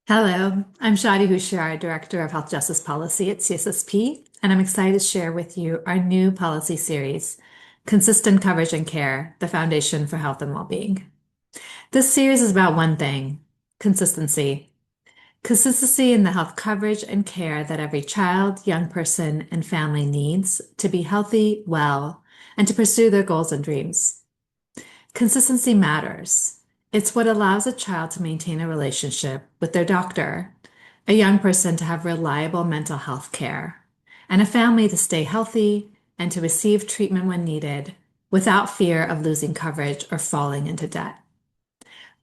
Hello, I'm Shadi Houshyar, Director of Health Justice Policy at CSSP, and I'm excited to share with you our new policy series, Consistent Coverage and Care, the Foundation for Health and Wellbeing. This series is about one thing, consistency. Consistency in the health coverage and care that every child, young person, and family needs to be healthy, well, and to pursue their goals and dreams. Consistency matters. It's what allows a child to maintain a relationship with their doctor, a young person to have reliable mental health care, and a family to stay healthy and to receive treatment when needed without fear of losing coverage or falling into debt.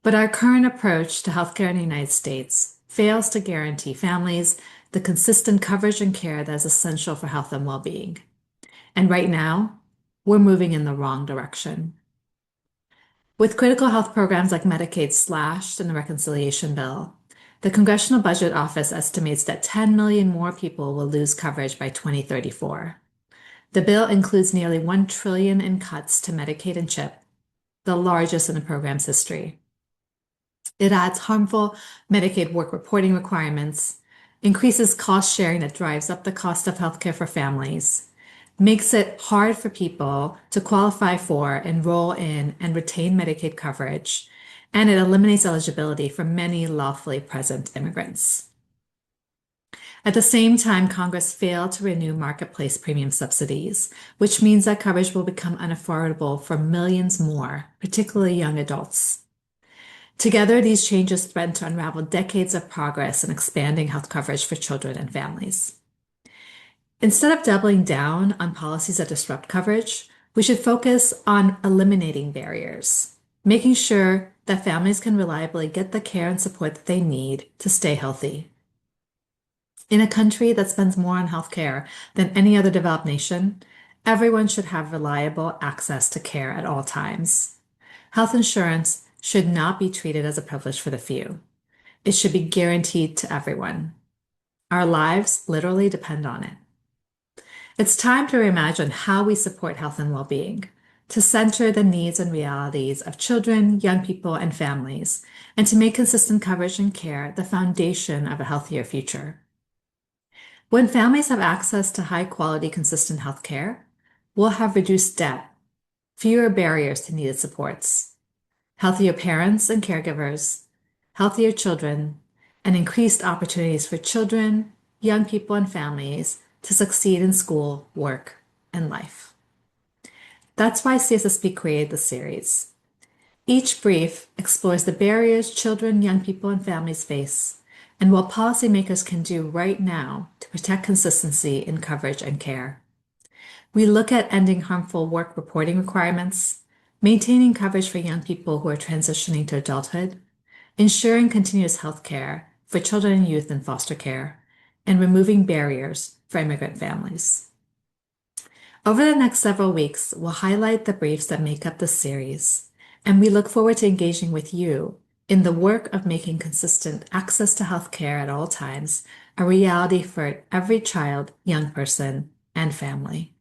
But our current approach to healthcare in the United States fails to guarantee families the consistent coverage and care that is essential for health and well-being. And right now, we're moving in the wrong direction. With critical health programs like Medicaid slashed in the reconciliation bill, the Congressional Budget Office estimates that 10 million more people will lose coverage by 2034. The bill includes nearly 1 trillion in cuts to Medicaid and CHIP, the largest in the program's history. It adds harmful Medicaid work reporting requirements, increases cost sharing that drives up the cost of healthcare for families, makes it hard for people to qualify for, enroll in, and retain Medicaid coverage, and it eliminates eligibility for many lawfully present immigrants. At the same time, Congress failed to renew marketplace premium subsidies, which means that coverage will become unaffordable for millions more, particularly young adults. Together, these changes threaten to unravel decades of progress in expanding health coverage for children and families. Instead of doubling down on policies that disrupt coverage, we should focus on eliminating barriers, making sure that families can reliably get the care and support that they need to stay healthy. In a country that spends more on healthcare than any other developed nation, everyone should have reliable access to care at all times. Health insurance should not be treated as a privilege for the few. It should be guaranteed to everyone. Our lives literally depend on it. It's time to reimagine how we support health and well-being, to center the needs and realities of children, young people, and families, and to make consistent coverage and care the foundation of a healthier future. When families have access to high-quality, consistent health care, we'll have reduced debt, fewer barriers to needed supports, healthier parents and caregivers, healthier children, and increased opportunities for children, young people, and families to succeed in school, work, and life. That's why CSSP created the series. Each brief explores the barriers children, young people, and families face, and what policymakers can do right now to protect consistency in coverage and care. We look at ending harmful work reporting requirements, maintaining coverage for young people who are transitioning to adulthood, ensuring continuous health care for children and youth in foster care, and removing barriers for immigrant families. Over the next several weeks, we'll highlight the briefs that make up the series, and we look forward to engaging with you in the work of making consistent access to health care at all times a reality for every child, young person, and family.